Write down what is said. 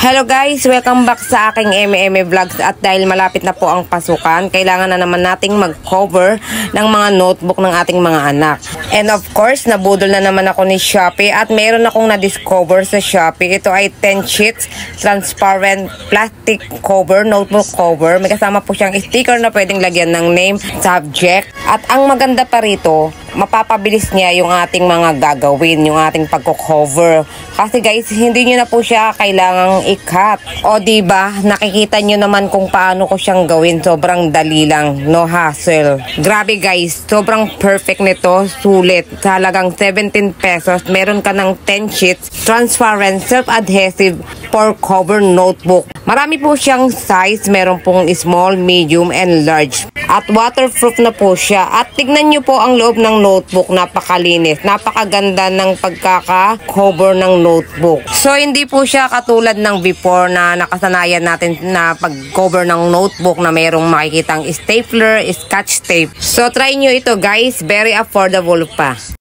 Hello guys! Welcome back sa aking MME Vlogs at dahil malapit na po ang pasukan, kailangan na naman nating mag-cover ng mga notebook ng ating mga anak. And of course, nabudol na naman ako ni Shopee at meron akong na-discover sa Shopee. Ito ay 10 sheets, transparent plastic cover, notebook cover. May kasama po siyang sticker na pwedeng lagyan ng name, subject. At ang maganda pa rito, mapapabilis niya yung ating mga gagawin, yung ating pagko-cover. Kasi guys, hindi nyo na po siya kailangang i-cut. O diba, nakikita nyo naman kung paano ko siyang gawin. Sobrang dali lang, no hassle. Grabe guys, sobrang perfect nito. Sulit, sa halagang 17 pesos, meron ka ng 10 sheets, transparent, self-adhesive, for cover notebook. Marami po siyang size, meron pong small, medium, and large. At waterproof na po siya. At tignan nyo po ang loob ng notebook, napakalinis. Napakaganda ng pagkaka-cover ng notebook. So, hindi po siya katulad ng before na nakasanayan natin na pag-cover ng notebook na mayroong makikitang stapler, scotch tape. So, try nyo ito guys. Very affordable pa.